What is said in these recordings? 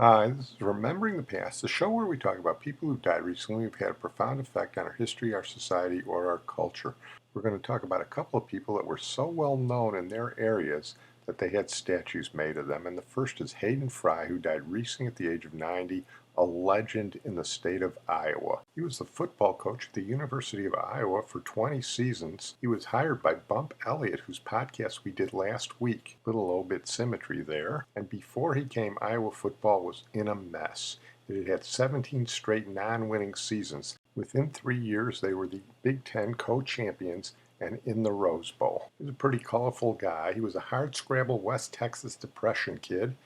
Hi, this is Remembering the Past, the show where we talk about people who died recently who've had a profound effect on our history, our society, or our culture. We're going to talk about a couple of people that were so well known in their areas that they had statues made of them. And the first is Hayden Fry, who died recently at the age of 90, a legend in the state of Iowa. He was the football coach at the University of Iowa for 20 seasons. He was hired by Bump Elliott, whose podcast we did last week. Little obit symmetry there. And before he came, Iowa football was in a mess. It had had 17 straight non-winning seasons. Within 3 years, they were the Big Ten co-champions and in the Rose Bowl. He was a pretty colorful guy. He was a hardscrabble West Texas Depression kid.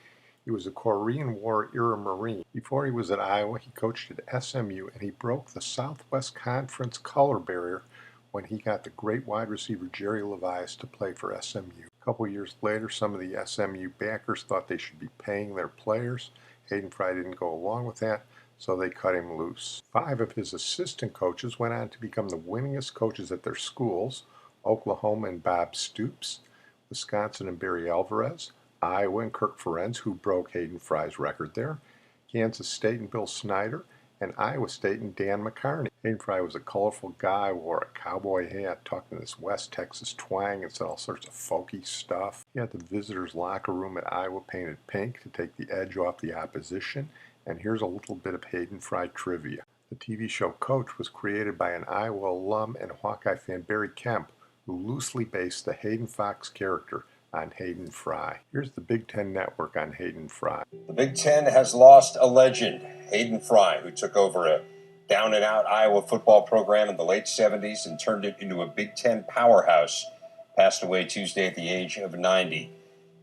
He was a Korean War era Marine. Before he was at Iowa, he coached at SMU, and he broke the Southwest Conference color barrier when he got the great wide receiver Jerry LeVias to play for SMU. A couple years later, some of the SMU backers thought they should be paying their players. Hayden Fry didn't go along with that, so they cut him loose. 5 of his assistant coaches went on to become the winningest coaches at their schools: Oklahoma and Bob Stoops, Wisconsin and Barry Alvarez, Iowa and Kirk Ferenz, who broke Hayden Fry's record there, Kansas State and Bill Snyder, and Iowa State and Dan McCarney. Hayden Fry was a colorful guy, wore a cowboy hat, talked in this West Texas twang, and said all sorts of folky stuff. He had the visitors' locker room at Iowa painted pink to take the edge off the opposition. And here's a little bit of Hayden Fry trivia. The TV show Coach was created by an Iowa alum and Hawkeye fan, Barry Kemp, who loosely based the Hayden Fox character on Hayden Fry. Here's the Big Ten Network on Hayden Fry. The Big Ten has lost a legend, Hayden Fry, who took over a down-and-out Iowa football program in the late 70s and turned it into a Big Ten powerhouse. Passed away Tuesday at the age of 90.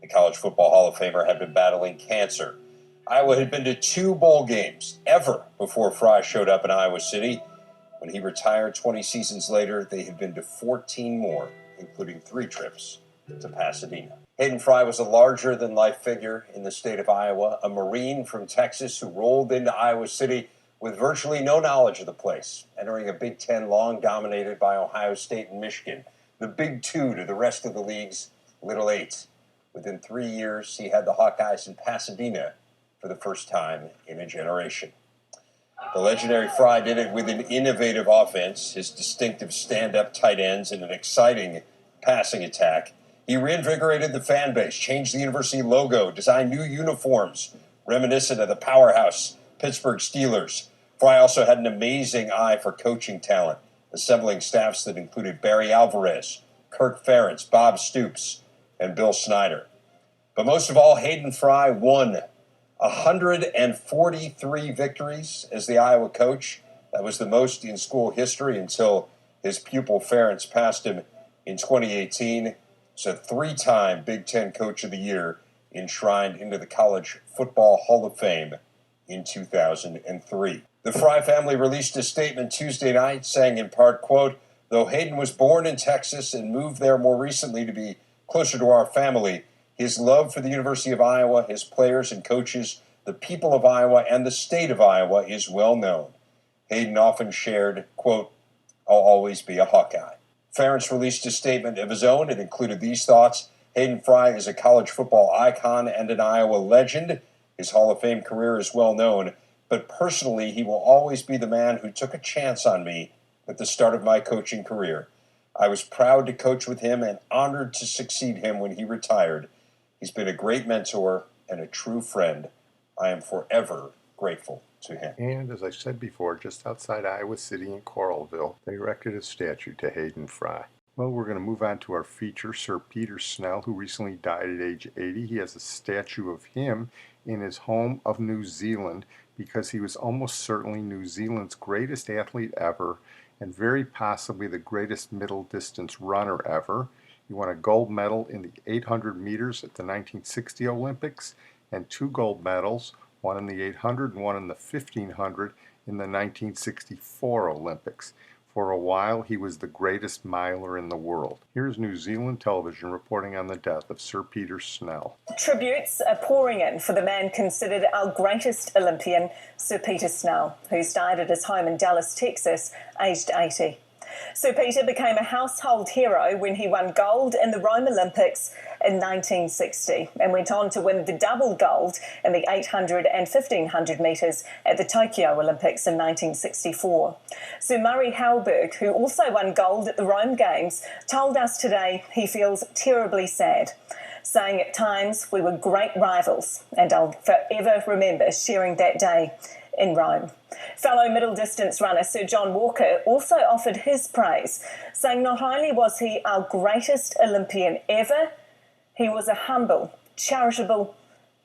The College Football Hall of Famer had been battling cancer. Iowa had been to 2 bowl games ever before Fry showed up in Iowa City. When he retired 20 seasons later, they had been to 14 more, including 3 trips to Pasadena. Hayden Fry was a larger-than-life figure in the state of Iowa, a Marine from Texas who rolled into Iowa City with virtually no knowledge of the place, entering a Big Ten long dominated by Ohio State and Michigan, the Big Two to the rest of the league's Little Eight. Within 3 years, he had the Hawkeyes in Pasadena for the first time in a generation. The legendary Fry did it with an innovative offense, his distinctive stand-up tight ends, and an exciting passing attack. He reinvigorated the fan base, changed the university logo, designed new uniforms reminiscent of the powerhouse Pittsburgh Steelers. Fry also had an amazing eye for coaching talent, assembling staffs that included Barry Alvarez, Kirk Ferenz, Bob Stoops, and Bill Snyder. But most of all, Hayden Fry won 143 victories as the Iowa coach. That was the most in school history until his pupil Ferenz passed him in 2018. He's a 3-time Big Ten Coach of the Year, enshrined into the College Football Hall of Fame in 2003. The Fry family released a statement Tuesday night saying in part, quote, "Though Hayden was born in Texas and moved there more recently to be closer to our family, his love for the University of Iowa, his players and coaches, the people of Iowa, and the state of Iowa is well known. Hayden often shared, quote, 'I'll always be a Hawkeye.'" Ferenz released a statement of his own. It included these thoughts: "Hayden Fry is a college football icon and an Iowa legend. His Hall of Fame career is well known, but personally, he will always be the man who took a chance on me at the start of my coaching career. I was proud to coach with him and honored to succeed him when he retired. He's been a great mentor and a true friend. I am forever grateful to him." And as I said before, just outside Iowa City in Coralville, they erected a statue to Hayden Fry. Well, we're going to move on to our feature, Sir Peter Snell, who recently died at age 80. He has a statue of him in his home of New Zealand because he was almost certainly New Zealand's greatest athlete ever and very possibly the greatest middle distance runner ever. He won a gold medal in the 800 meters at the 1960 Olympics and 2 gold medals, one in the 800 and one in the 1500 in the 1964 Olympics. For a while, he was the greatest miler in the world. Here's New Zealand television reporting on the death of Sir Peter Snell. Tributes are pouring in for the man considered our greatest Olympian, Sir Peter Snell, who's died at his home in Dallas, Texas, aged 80. Sir Peter became a household hero when he won gold in the Rome Olympics in 1960 and went on to win the double gold in the 800 and 1500 metres at the Tokyo Olympics in 1964. Sir Murray Halberg, who also won gold at the Rome Games, told us today he feels terribly sad, saying at times we were great rivals, and I'll forever remember sharing that day in Rome. Fellow middle distance runner Sir John Walker also offered his praise, saying not only was he our greatest Olympian ever, he was a humble, charitable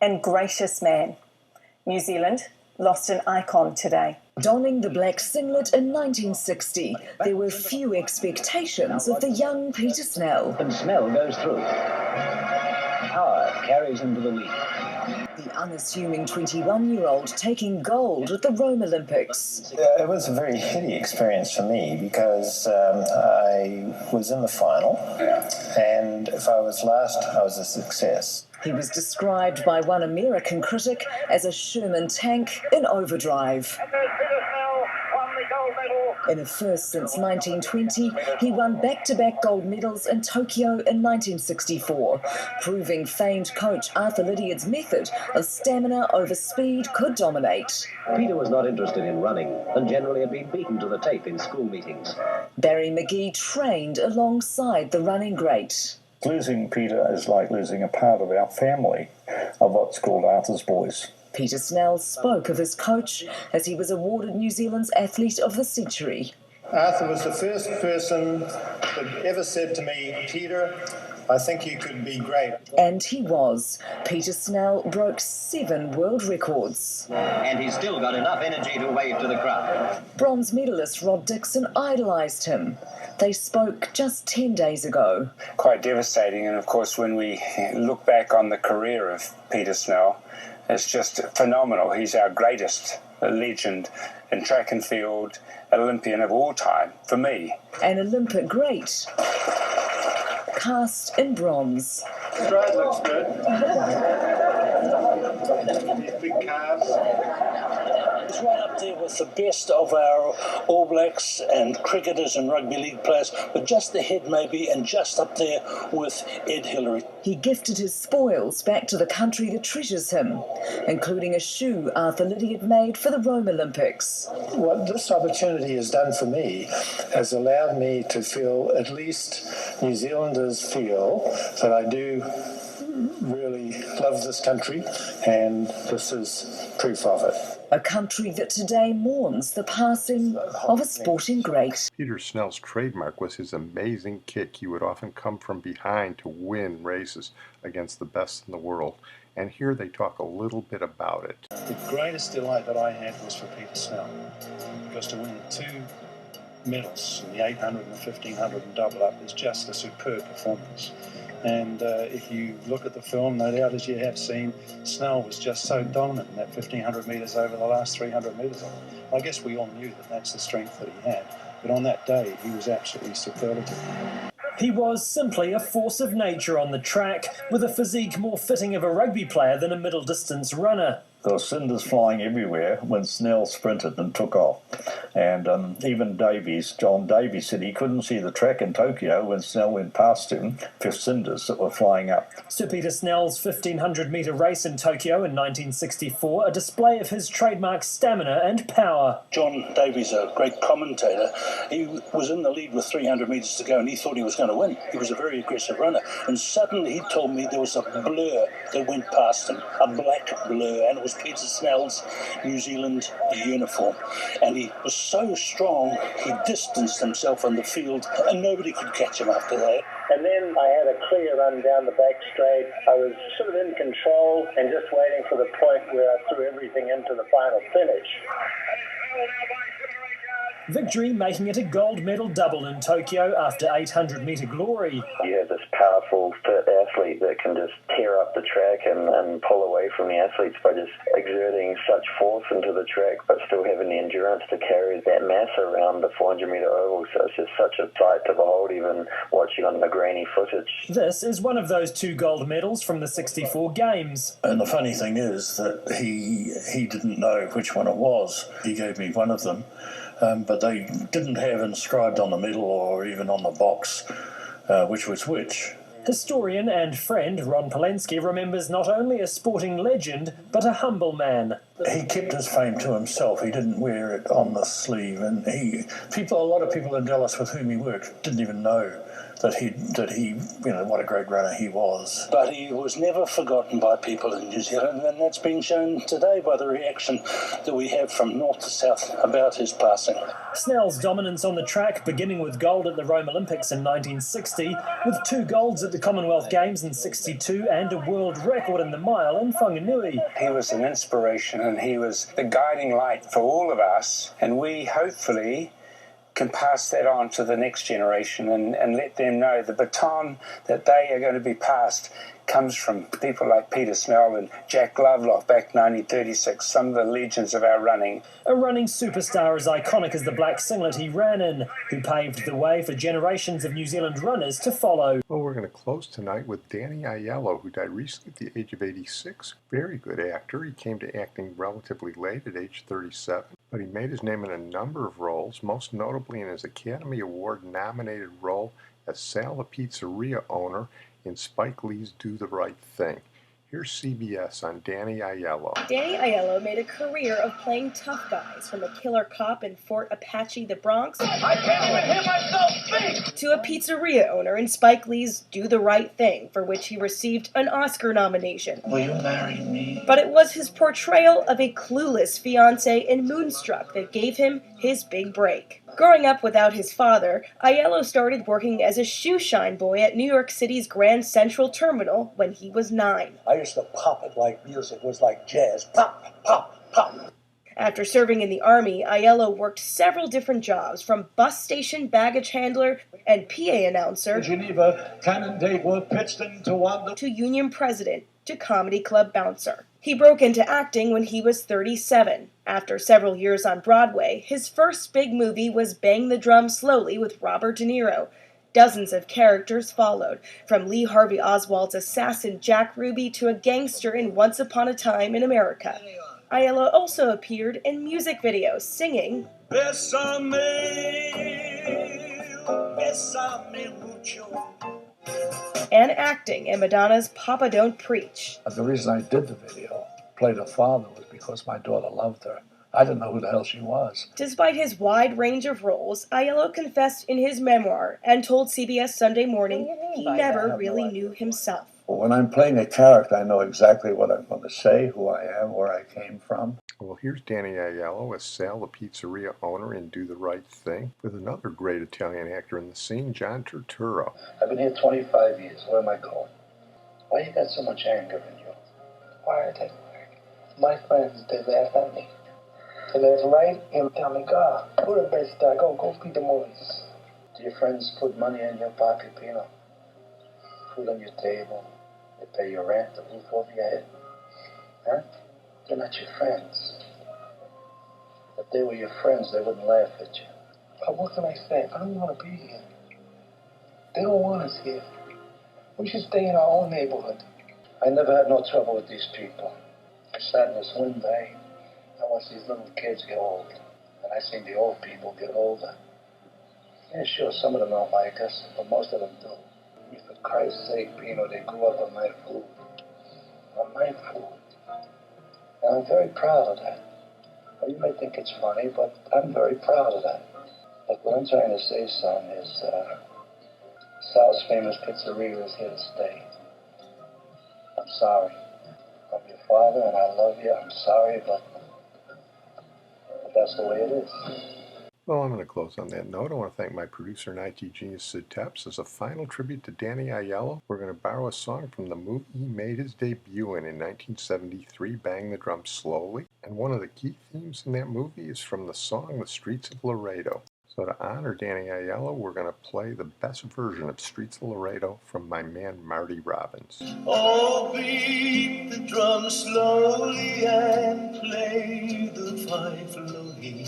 and gracious man. New Zealand lost an icon today. Donning the black singlet in 1960, there were few expectations of the young Peter Snell. And Snell goes through. Power carries him to the lead. The unassuming 21-year-old taking gold at the Rome Olympics. It was a very heady experience for me because I was in the final, and if I was last, I was a success. He was described by one American critic as a Sherman tank in overdrive. In a first since 1920, he won back-to-back gold medals in Tokyo in 1964, proving famed coach Arthur Lydiard's method of stamina over speed could dominate. Peter was not interested in running and generally had been beaten to the tape in school meetings. Barry McGee trained alongside the running great. Losing Peter is like losing a part of our family, of what's called Arthur's Boys. Peter Snell spoke of his coach as he was awarded New Zealand's Athlete of the Century. Arthur was the first person that ever said to me, Peter, I think you could be great. And he was. Peter Snell broke 7 world records. And he's still got enough energy to wave to the crowd. Bronze medalist Rod Dixon idolised him. They spoke just 10 days ago. Quite devastating, and of course when we look back on the career of Peter Snell, it's just phenomenal. He's our greatest legend in track and field, Olympian of all time, for me. An Olympic great, cast in bronze. Stride looks good. These big calves. He's right up there with the best of our All Blacks and cricketers and rugby league players, but just ahead maybe, and just up there with Ed Hillary. He gifted his spoils back to the country that treasures him, including a shoe Arthur Lydiard made for the Rome Olympics. What this opportunity has done for me has allowed me to feel, at least New Zealanders feel, that I do really love this country, and this is proof of it. A country that today mourns the passing of a sporting great. Peter Snell's trademark was his amazing kick. He would often come from behind to win races against the best in the world. And here they talk a little bit about it. The greatest delight that I had was for Peter Snell, because to win 2 medals in the 800 and the 1500 and double up is just a superb performance. And if you look at the film, no doubt as you have seen, Snell was just so dominant in that 1500 metres over the last 300 metres. I guess we all knew that that's the strength that he had, but on that day he was absolutely superlative. He was simply a force of nature on the track, with a physique more fitting of a rugby player than a middle distance runner. There were cinders flying everywhere when Snell sprinted and took off. And even John Davies said he couldn't see the track in Tokyo when Snell went past him for cinders that were flying up. Sir Peter Snell's 1500-metre race in Tokyo in 1964, a display of his trademark stamina and power. John Davies, a great commentator, he was in the lead with 300 metres to go and he thought he was going to win. He was a very aggressive runner. And suddenly he told me there was a blur that went past him, a black blur, and it was Peter Snell's New Zealand uniform. And he was so strong, he distanced himself on the field and nobody could catch him after that. And then I had a clear run down the back straight. I was sort of in control and just waiting for the point where I threw everything into the final finish. Victory making it a gold medal double in Tokyo after 800-metre glory. You have this powerful, fit athlete that can just tear up the track and pull away from the athletes by just exerting such force into the track, but still having the endurance to carry that mass around the 400-metre oval. So it's just such a sight to behold, even watching on the grainy footage. This is one of those 2 gold medals from the 64 Games. And the funny thing is that he didn't know which one it was. He gave me one of them. But they didn't have inscribed on the medal or even on the box which was which. Historian and friend Ron Polensky remembers not only a sporting legend, but a humble man. He kept his fame to himself. He didn't wear it on the sleeve, and a lot of people in Dallas with whom he worked didn't even know that he, what a great runner he was. But he was never forgotten by people in New Zealand, and that's been shown today by the reaction that we have from north to south about his passing. Snell's dominance on the track, beginning with gold at the Rome Olympics in 1960, with 2 golds at the Commonwealth Games in 62 and a world record in the mile in Whanganui. He was an inspiration, and he was the guiding light for all of us, and we hopefully can pass that on to the next generation and let them know the baton that they are going to be passed comes from people like Peter Snell and Jack Lovelock back in 1936, some of the legends of our running. A running superstar as iconic as the black singlet he ran in, who paved the way for generations of New Zealand runners to follow. Well, we're going to close tonight with Danny Aiello, who died recently at the age of 86. Very good actor. He came to acting relatively late at age 37, but he made his name in a number of roles, most notably in his Academy Award-nominated role as Sal the pizzeria owner in Spike Lee's Do the Right Thing. Here's CBS on Danny Aiello. Danny Aiello made a career of playing tough guys, from a killer cop in Fort Apache, the Bronx, I can't even hear myself speak, to a pizzeria owner in Spike Lee's Do the Right Thing, for which he received an Oscar nomination. Will you marry me? But it was his portrayal of a clueless fiancé in Moonstruck that gave him his big break. Growing up without his father, Aiello started working as a shoe shine boy at New York City's Grand Central Terminal when he was 9. I used to pop it like music was like jazz. Pop, pop, pop. After serving in the Army, Aiello worked several different jobs, from bus station baggage handler and PA announcer, Geneva, Canandaigua, Pittston, Towanda, to union president, to comedy club bouncer. He broke into acting when he was 37. After several years on Broadway, his first big movie was Bang the Drum Slowly with Robert De Niro. Dozens of characters followed, from Lee Harvey Oswald's assassin Jack Ruby to a gangster in Once Upon a Time in America. Aiello also appeared in music videos singing Bésame, bésame mucho, and acting in Madonna's Papa Don't Preach. The reason I did the video, played her father, was because my daughter loved her. I didn't know who the hell she was. Despite his wide range of roles, Aiello confessed in his memoir and told CBS Sunday Morning he never really knew himself. When I'm playing a character, I know exactly what I'm going to say, who I am, where I came from. Well, here's Danny Aiello as Sal the pizzeria owner in Do the Right Thing, with another great Italian actor in the scene, John Turturro. I've been here 25 years. Where am I going? Why you got so much anger in you? Why are they? My friends, they laugh at me. They laugh right and tell me, God, put a best go feed the boys. Do your friends put money in your pocket, Pino? Food on your table? They pay your rent, the roof over your head? Huh? They're not your friends. If they were your friends, they wouldn't laugh at you. But what can I say? I don't want to be here. They don't want us here. We should stay in our own neighborhood. I never had no trouble with these people. I sat in this window, I watched these little kids get old. And I seen the old people get older. Yeah, sure, some of them don't like us, but most of them do. For Christ's sake, Pino, they grew up on my food. On my food. And I'm very proud of that. Well, you may think it's funny, but I'm very proud of that. But what I'm trying to say, son, is Sal's famous pizzeria is here to stay. I'm sorry. I'm your father, and I love you. I'm sorry, but that's the way it is. Well, I'm going to close on that note. I want to thank my producer and IT genius, Sid Tepps. As a final tribute to Danny Aiello, we're going to borrow a song from the movie he made his debut in 1973, Bang the Drum Slowly. And one of the key themes in that movie is from the song The Streets of Laredo. So to honor Danny Aiello, we're going to play the best version of Streets of Laredo from my man Marty Robbins. Oh, beat the drum slowly and play the fife lowly.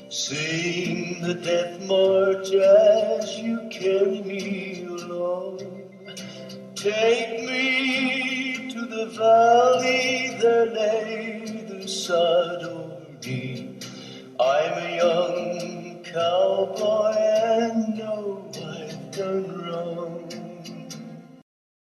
Sing the death march as you carry me along. Take me to the valley, there lay the sad ordeal. I'm a young cowboy